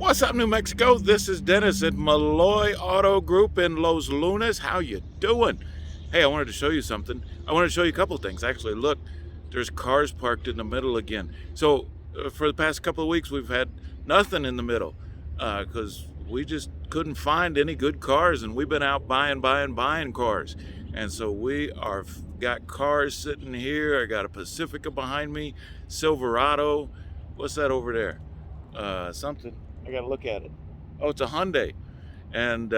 What's up, New Mexico? This is Dennis at Melloy Auto Group in Los Lunas. How you doing? Hey, I wanted to show you something. I wanted to show you a couple of things. Actually, look, there's cars parked in the middle again. So for the past couple of weeks, we've had nothing in the middle because we just couldn't find any good cars, and we've been out buying cars. And so we are got cars sitting here. I got a Pacifica behind me, Silverado. What's that over there? Something. I gotta look at it. Oh, it's a Hyundai. And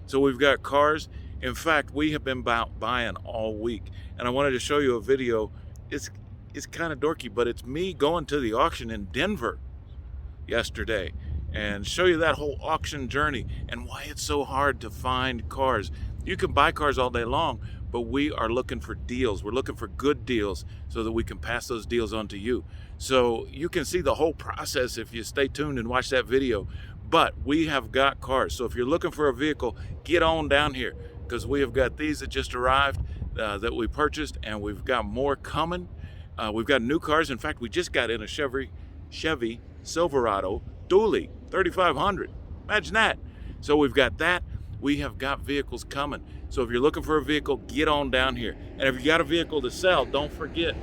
so we've got cars. In fact, we have been buying all week. And I wanted to show you a video. It's kind of dorky, but it's me going to the auction in Denver yesterday and show you that whole auction journey and why it's so hard to find cars. You can buy cars all day long, but we are looking for deals. We're looking for good deals so that we can pass those deals on to you. So you can see the whole process if you stay tuned and watch that video. But we have got cars. So if you're looking for a vehicle, get on down here because we have got these that just arrived that we purchased, and we've got more coming. We've got new cars. In fact, we just got in a Chevy Silverado dually 3500. Imagine that. So we've got that. We have got vehicles coming. So if you're looking for a vehicle, get on down here. And if you got a vehicle to sell, don't forget,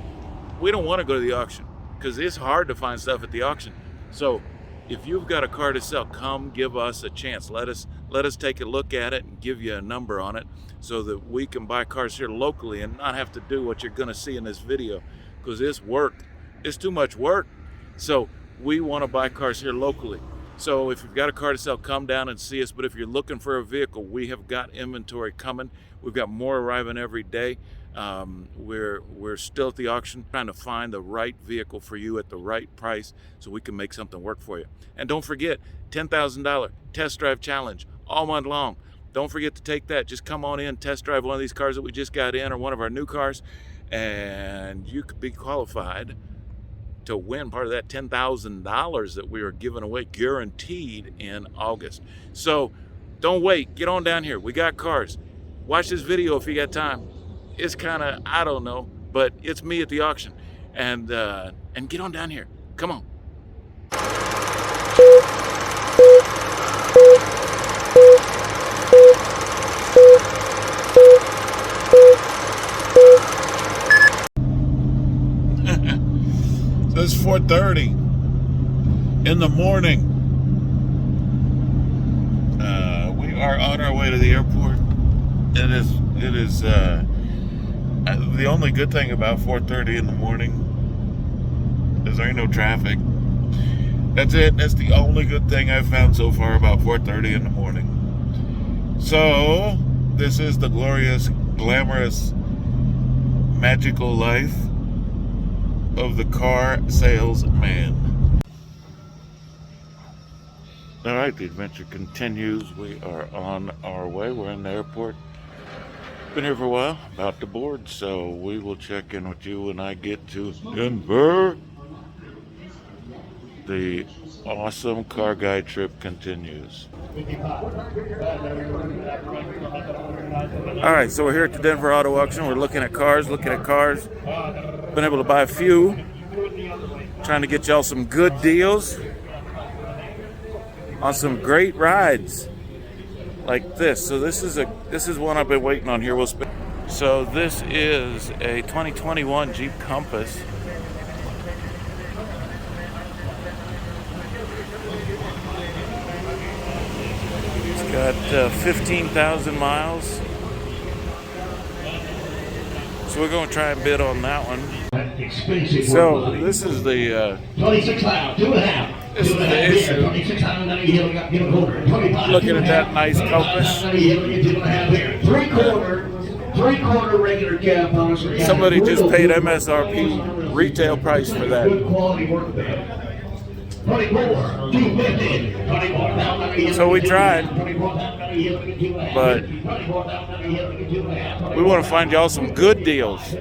we don't want to go to the auction because it's hard to find stuff at the auction. So if you've got a car to sell, come give us a chance. Let us take a look at it and give you a number on it so that we can buy cars here locally and not have to do what you're going to see in this video because it's work. It's too much work. So we want to buy cars here locally. So if you've got a car to sell, come down and see us. But if you're looking for a vehicle, we have got inventory coming. We've got more arriving every day. We're still at the auction trying to find the right vehicle for you at the right price so we can make something work for you. And don't forget, $10,000 test drive challenge all month long. Don't forget to take that. Just come on in, test drive one of these cars that we just got in or one of our new cars, and you could be qualified to win part of that $10,000 that we are giving away guaranteed in August. So don't wait, get on down here. We got cars. Watch this video if you got time. It's kind of, I don't know, but it's me at the auction. And get on down here. Come on. So it's 4:30 in the morning. We are on our way to the airport. It is the only good thing about 4:30 in the morning is there ain't no traffic. That's it. That's the only good thing I've found so far about 4:30 in the morning. So this is the glorious, glamorous, magical life of the car salesman. All right, the adventure continues. We are on our way. We're in the airport. Been here for a while, about to board, so we will check in with you when I get to Denver. The awesome car guide trip continues. All right, so we're here at the Denver Auto Auction. We're looking at cars. Been able to buy a few. Trying to get y'all some good deals on some great rides like this. So this is one I've been waiting on here. So this is a 2021 Jeep Compass. It's got 15,000 miles. So we're going to try and bid on that one. So this is the 26 loud, 2.5. This is the issue. Looking at that nice Compass. 3/4 regular cab. Somebody just paid MSRP retail price for that. Good quality work there. 24, 250. So we tried, but we want to find y'all some good deals.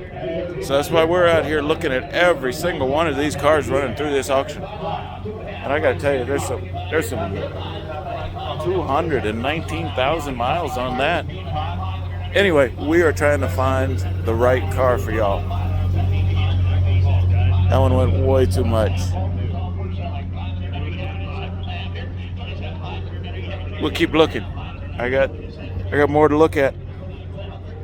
So that's why we're out here looking at every single one of these cars running through this auction. And I gotta tell you, there's some 219,000 miles on that. Anyway, we are trying to find the right car for y'all. That one went way too much. we'll keep looking. I got more to look at.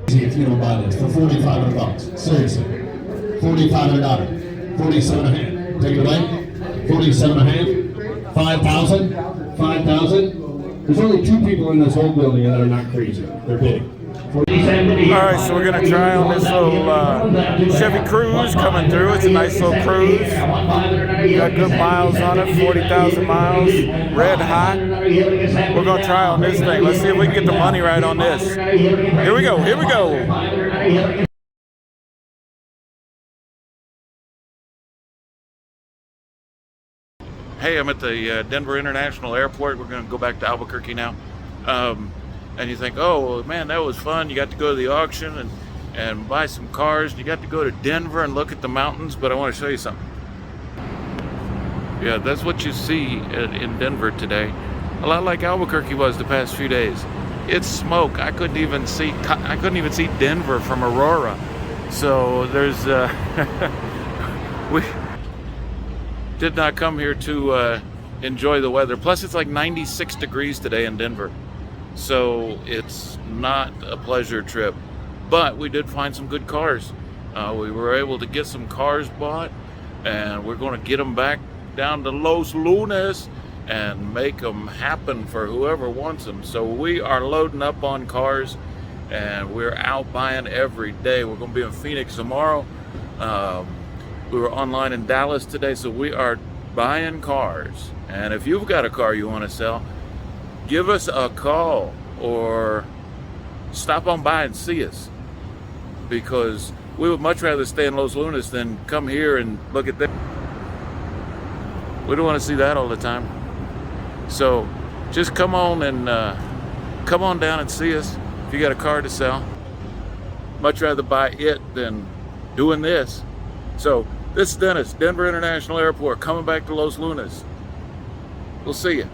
If you don't buy this for $4,500, seriously, $4,500, 47 and a half. Take it away. 47 and a half. 5,000. 5,000. There's only 2 people in this whole building that are not crazy. They're big. All right, so we're gonna try on this little Chevy Cruze coming through. It's a nice little Cruze. Got good miles on it, 40,000 miles, red hot. We're gonna try on this thing. Let's see if we can get the money right on this. Here we go, here we go. Hey, I'm at the Denver International Airport. We're gonna go back to Albuquerque now. And you think, oh, well, man, that was fun. You got to go to the auction and buy some cars. You got to go to Denver and look at the mountains. But I want to show you something. Yeah, that's what you see in Denver today. A lot like Albuquerque was the past few days. It's smoke. I couldn't even see Denver from Aurora. So there's we did not come here to enjoy the weather. Plus, it's like 96 degrees today in Denver. So it's not a pleasure trip, but we did find some good cars. We were able to get some cars bought, and we're going to get them back down to Los Lunas and make them happen for whoever wants them. So we are loading up on cars, and we're out buying every day. We're going to be in Phoenix tomorrow. We were online in Dallas today, so we are buying cars. And if you've got a car you want to sell, give us a call or stop on by and see us, because we would much rather stay in Los Lunas than come here and look at that. We don't want to see that all the time. So just come on down and see us if you got a car to sell. Much rather buy it than doing this. So this is Dennis, Denver International Airport, coming back to Los Lunas. We'll see you.